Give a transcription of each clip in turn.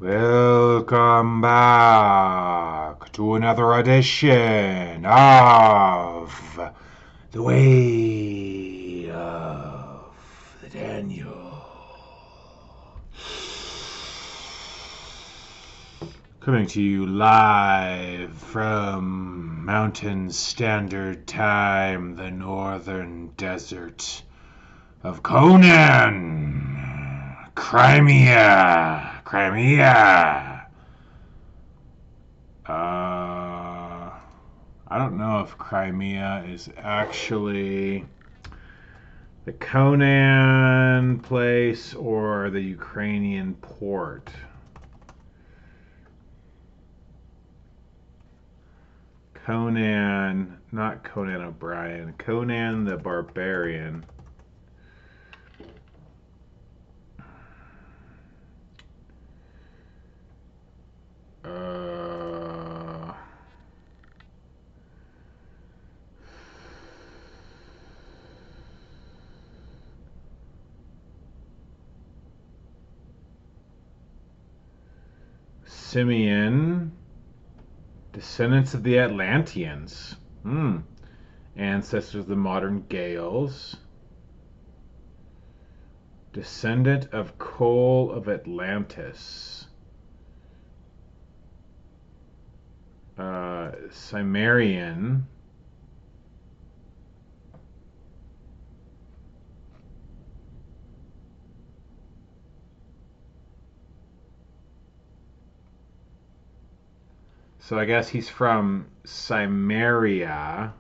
Welcome back to another edition of The Way of the Daniel. Coming to you live from Mountain Standard Time, the northern desert of Conan, Crimea. I don't know if Crimea is actually the Conan place or the Ukrainian port. Conan, not Conan O'Brien, Conan the Barbarian. Simeon, descendants of the Atlanteans. Ancestors of the modern Gaels. Descendant of Cole of Atlantis. Cimmerian. So I guess he's from Cimmeria.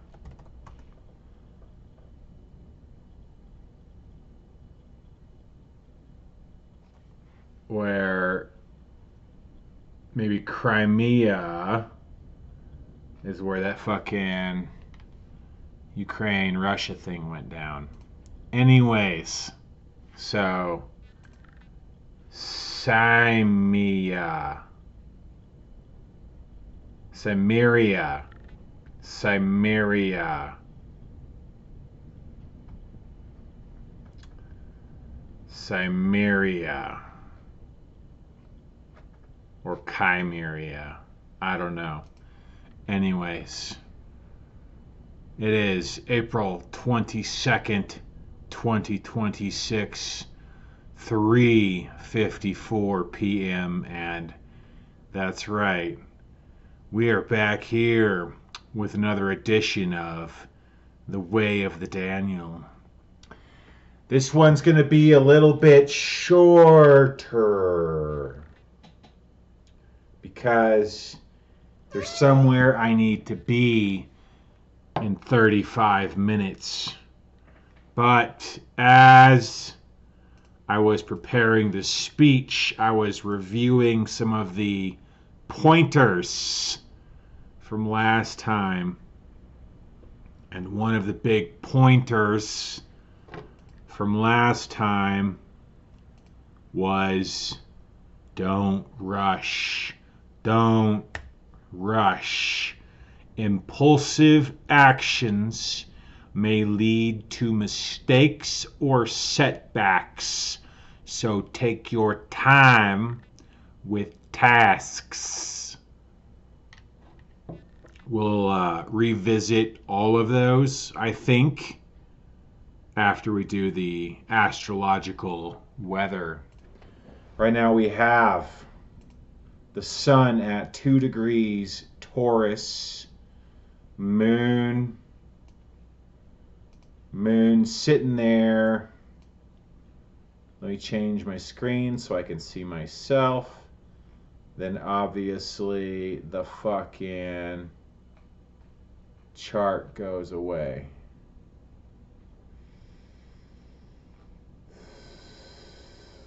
Where maybe Crimea is where that fucking Ukraine-Russia thing went down. Anyways, so Cimmeria. Cimmeria. Cimmeria. Cimmeria. Or Chimeria. I don't know. Anyways, it is April 22nd, 2026, 3:54 p.m. and that's right. We are back here with another edition of The Way of the Daniel. This one's going to be a little bit shorter because there's somewhere I need to be in 35 minutes. But as I was preparing the speech, I was reviewing some of the pointers from last time. And one of the big pointers from last time was don't rush. Don't rush. Impulsive actions may lead to mistakes or setbacks. So take your time with tasks. We'll revisit all of those, I think, after we do the astrological weather. Right now we have the sun at 2 degrees Taurus, moon sitting there. Let me change my screen so I can see myself. Then obviously the fucking chart goes away.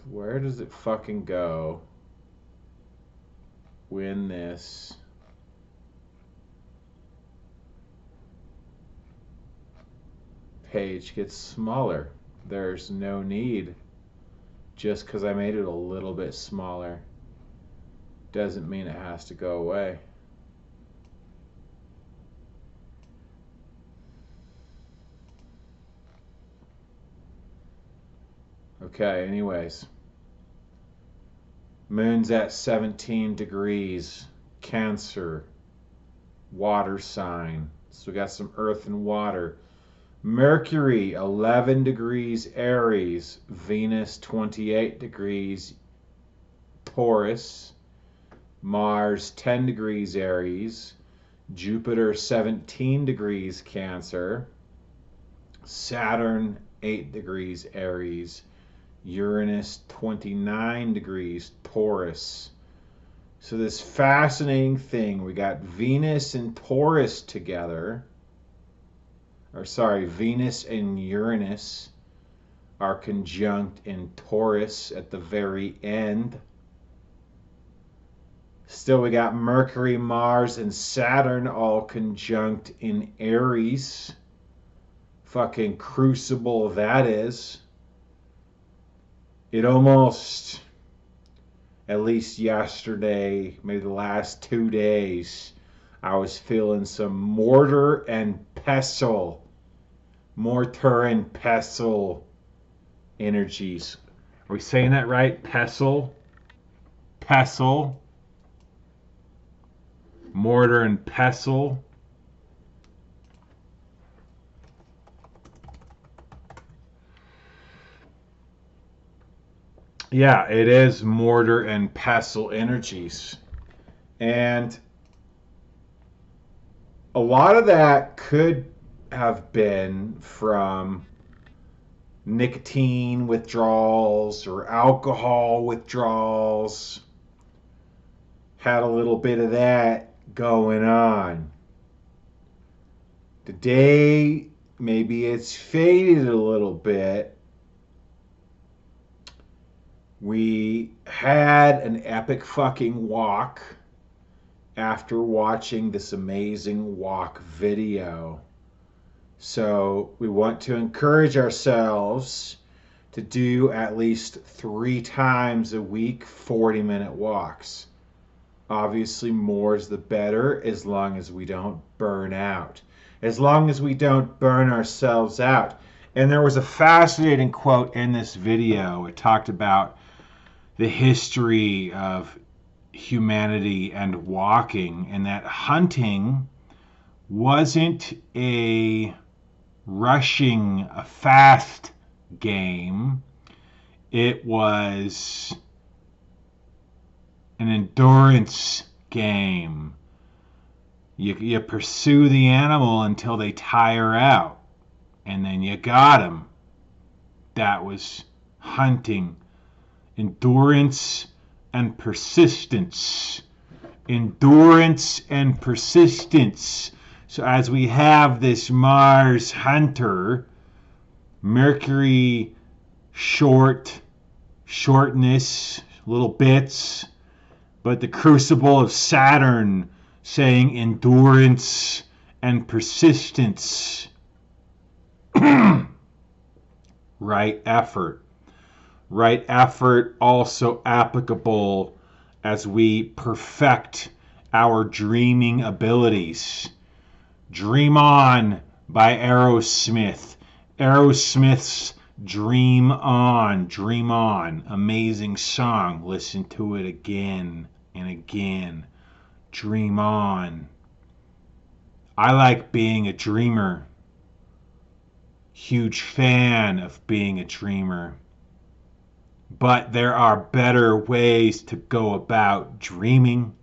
Where does it fucking go when this page gets smaller? There's no need. Just because I made it a little bit smaller doesn't mean it has to go away. Okay, anyways. Moon's at 17 degrees, Cancer, water sign. So we got some earth and water. Mercury, 11 degrees, Aries. Venus, 28 degrees, Taurus. Mars, 10 degrees, Aries. Jupiter, 17 degrees, Cancer. Saturn, 8 degrees, Aries. Uranus, 29 degrees, Taurus. So this fascinating thing, we got Venus and Taurus together. Or sorry, Venus and Uranus are conjunct in Taurus at the very end. Still, we got Mercury, Mars, and Saturn all conjunct in Aries. Fucking crucible that is. It almost, at least yesterday, maybe the last 2 days, I was feeling some mortar and pestle energies. Are we saying that right? Pestle? Mortar and pestle. Yeah, it is mortar and pestle energies. And a lot of that could have been from nicotine withdrawals or alcohol withdrawals. Had a little bit of that going on. Today, maybe it's faded a little bit. We had an epic fucking walk after watching this amazing walk video. So we want to encourage ourselves to do at least 3 times a week 40-minute walks. Obviously, more is the better as long as we don't burn out. As long as we don't burn ourselves out. And there was a fascinating quote in this video. It talked about the history of humanity and walking, and that hunting wasn't a rushing, a fast game. It was an endurance game. You pursue the animal until they tire out, and then you got them. That was hunting. Endurance and persistence. Endurance and persistence. So as we have this Mars hunter, Mercury shortness, little bits, but the crucible of Saturn saying endurance and persistence. Right effort. Right effort also applicable as we perfect our dreaming abilities. Dream On by Aerosmith. Aerosmith's Dream On. Dream On. Amazing song. Listen to it again and again. Dream On. I like being a dreamer. Huge fan of being a dreamer. But there are better ways to go about dreaming.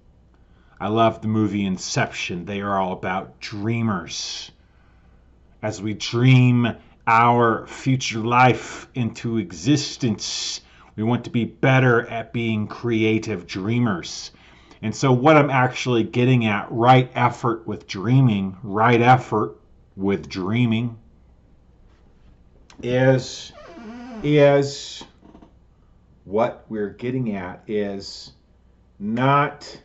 I love the movie Inception. They are all about dreamers. As we dream our future life into existence, we want to be better at being creative dreamers. And so what I'm actually getting at, right effort with dreaming, is what we're getting at is not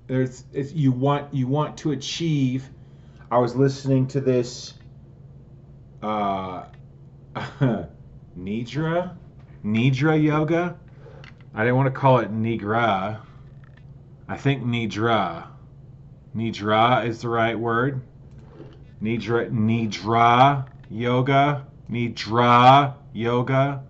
you want to achieve. I was listening to this Nidra yoga. I didn't want to call it Nigra. I think Nidra is the right word. Nidra yoga.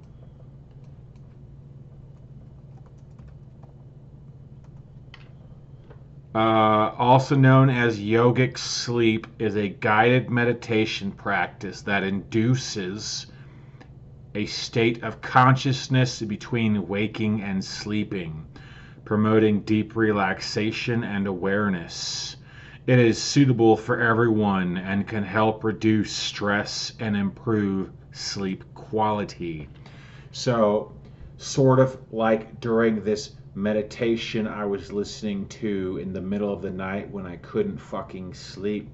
Also known as yogic sleep, is a guided meditation practice that induces a state of consciousness between waking and sleeping, promoting deep relaxation and awareness. It is suitable for everyone and can help reduce stress and improve sleep quality. So, sort of like during this meditation I was listening to in the middle of the night when I couldn't fucking sleep,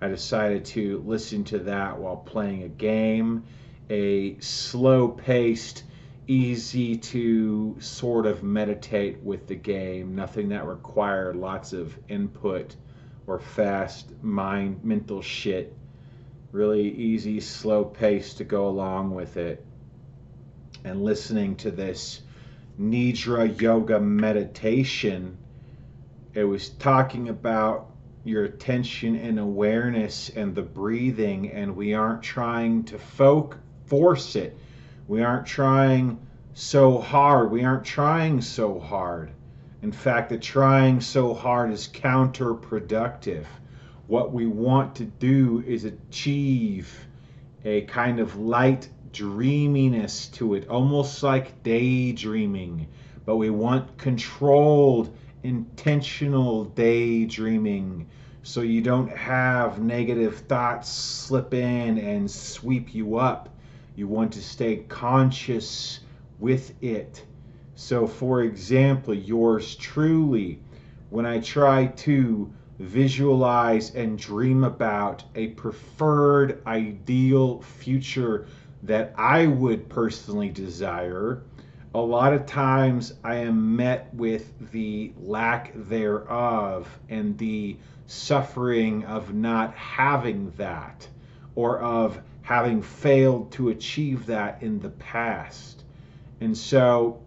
I decided to listen to that while playing a game, a slow paced, easy to sort of meditate with the game, nothing that required lots of input or fast mental shit. Really easy, slow pace to go along with it. And listening to this Nidra yoga meditation, it was talking about your attention and awareness and the breathing, and we aren't trying to force it. We aren't trying so hard. We aren't trying so hard. In fact, the trying so hard is counterproductive. What we want to do is achieve a kind of light dreaminess to it, almost like daydreaming, but we want controlled, intentional daydreaming so you don't have negative thoughts slip in and sweep you up. You want to stay conscious with it. So, for example, yours truly, when I try to visualize and dream about a preferred ideal future that I would personally desire, a lot of times I am met with the lack thereof and the suffering of not having that, or of having failed to achieve that in the past. And so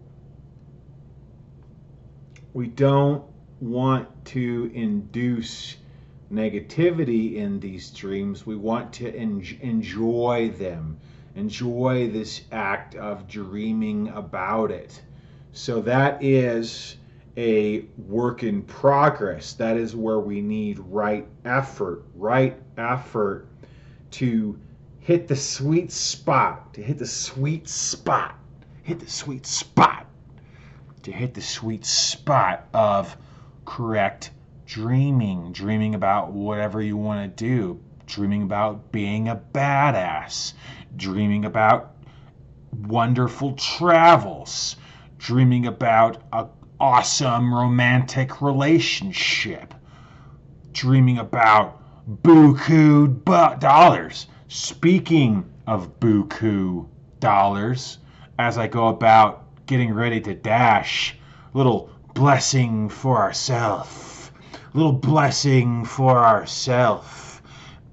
we don't want to induce negativity in these dreams. We want to enjoy them, enjoy this act of dreaming about it. So that is a work in progress. That is where we need right effort to hit the sweet spot, to hit the sweet spot of correct dreaming about whatever you want to do, dreaming about being a badass, dreaming about wonderful travels, dreaming about an awesome romantic relationship, dreaming about buku dollars. Speaking of buku dollars, as I go about getting ready to dash, a little blessing for ourselves.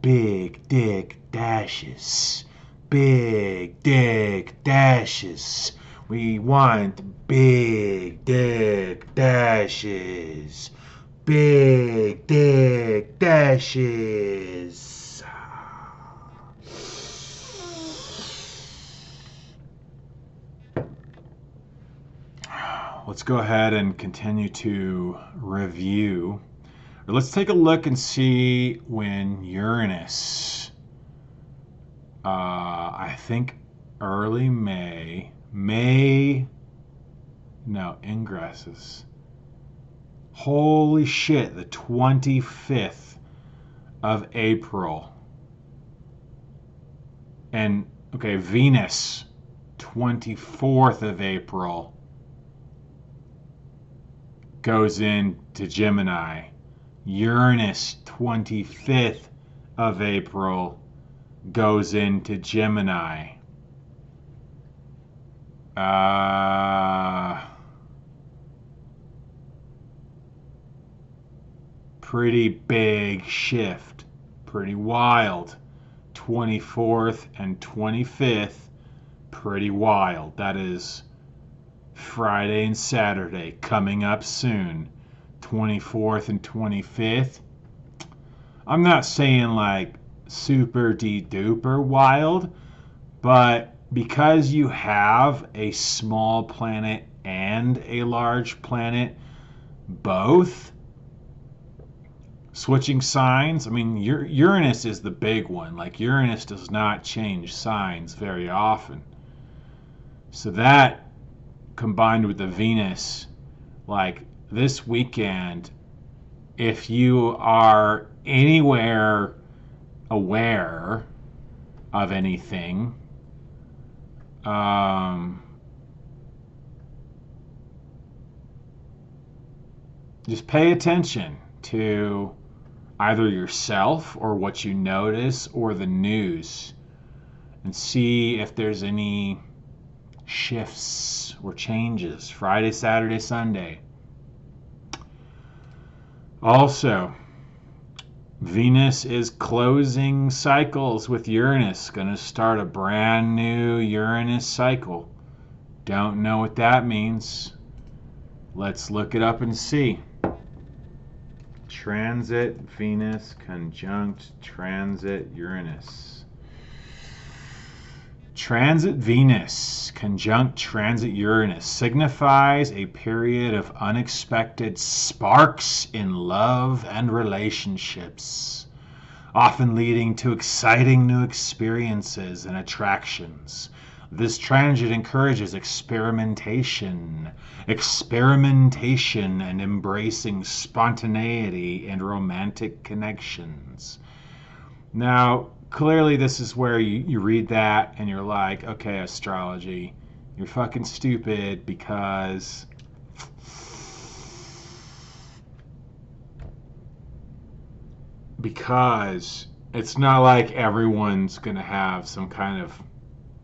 Big dick dashes. Big dick dashes. We want big dick dashes. Big dick dashes. Let's go ahead and continue to review. Let's take a look and see when Uranus, I think early ingresses. Holy shit, the 25th of April. And, okay, Venus, 24th of April, goes into Gemini. Uranus, 25th of April, goes into Gemini. Pretty big shift. Pretty wild. 24th and 25th, pretty wild. That is Friday and Saturday coming up soon. 24th and 25th. I'm not saying like super duper wild, but because you have a small planet and a large planet, both, Switching signs, I mean, Uranus is the big one. Like, Uranus does not change signs very often. So that combined with the Venus, like this weekend, if you are anywhere aware of anything, um, just pay attention to either yourself or what you notice or the news and see if there's any shifts or changes Friday, Saturday, Sunday. Also, Venus is closing cycles with Uranus, going to start a brand new Uranus cycle. Don't know what that means. Let's look it up and see. Transit Venus conjunct transit Uranus. Transit Venus conjunct transit Uranus signifies a period of unexpected sparks in love and relationships, often leading to exciting new experiences and attractions. This transit encourages experimentation and embracing spontaneity and romantic connections. Now, clearly this is where you read that and you're like, okay, astrology, you're fucking stupid because it's not like everyone's gonna have some kind of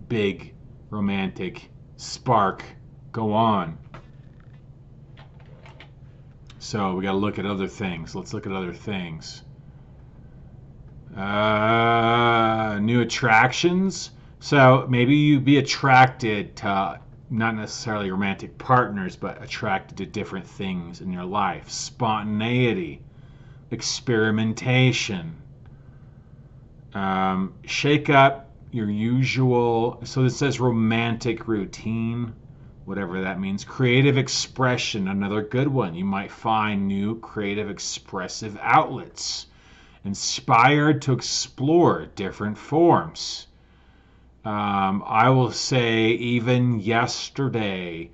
big romantic spark go on. So we gotta look at other things. Let's look at other things. New attractions. So maybe you be attracted to not necessarily romantic partners, but attracted to different things in your life. Spontaneity, experimentation. Shake up your usual. So this says romantic routine, whatever that means. Creative expression, another good one. You might find new creative expressive outlets. Inspired to explore different forms. I will say even yesterday,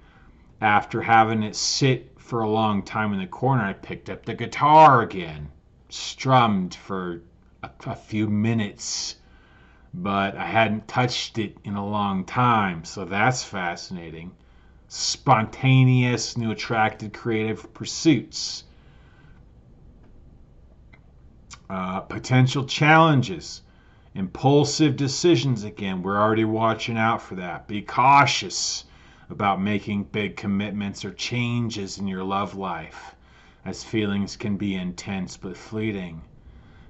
after having it sit for a long time in the corner, I picked up the guitar again, strummed for a few minutes, but I hadn't touched it in a long time, so that's fascinating. Spontaneous, new attractive creative pursuits. Potential challenges, impulsive decisions again. We're already watching out for that. Be cautious about making big commitments or changes in your love life, as feelings can be intense but fleeting.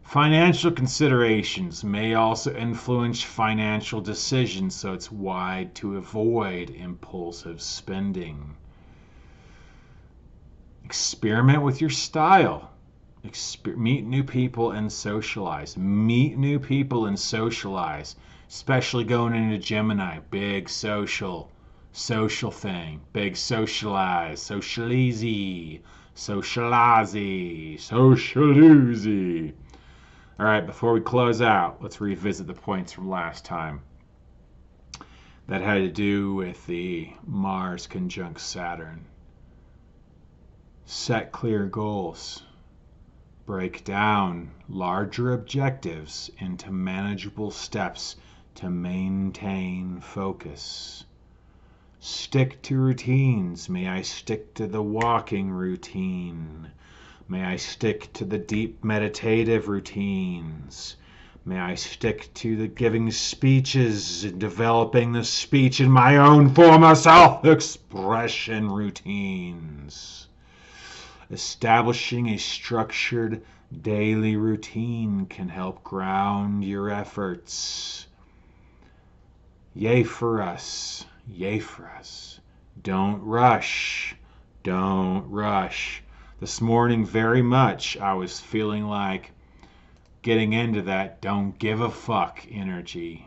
Financial considerations may also influence financial decisions, so it's wise to avoid impulsive spending. Experiment with your style. Meet new people and socialize. Meet new people and socialize, especially going into Gemini. Big social thing. Big socialize, socializy. All right, before we close out, let's revisit the points from last time. That had to do with the Mars conjunct Saturn. Set clear goals. Break down larger objectives into manageable steps to maintain focus. Stick to routines. May I stick to the walking routine. May I stick to the deep meditative routines. May I stick to the giving speeches and developing the speech in my own form of self-expression routines. Establishing a structured daily routine can help ground your efforts. Yay for us. Yay for us. Don't rush. Don't rush. This morning, very much, I was feeling like getting into that don't give a fuck energy.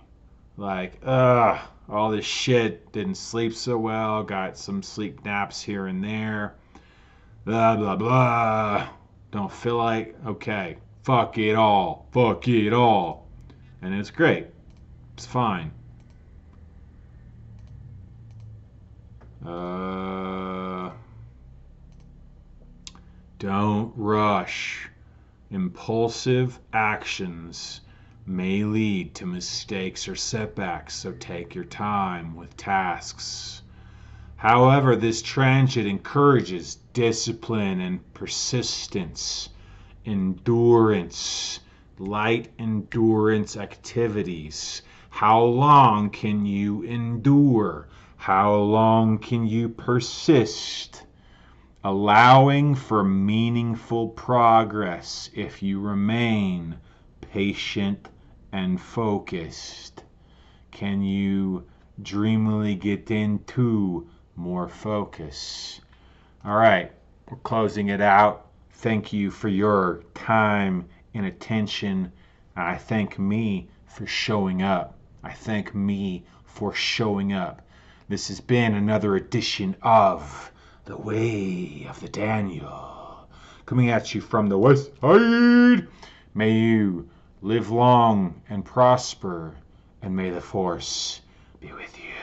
Like, all this shit, didn't sleep so well, got some sleep naps here and there. Blah, blah, blah. Don't feel like, okay, fuck it all. Fuck it all. And it's great. It's fine. Don't rush. Impulsive actions may lead to mistakes or setbacks, so take your time with tasks. However, this transit encourages discipline and persistence, endurance, light endurance activities. How long can you endure? How long can you persist? Allowing for meaningful progress if you remain patient and focused. Can you dreamily get into more focus? All right, we're closing it out. Thank you for your time and attention. I thank me for showing up. I thank me for showing up. This has been another edition of The Way of the Daniel, coming at you from the west side. May you live long and prosper, and may the force be with you.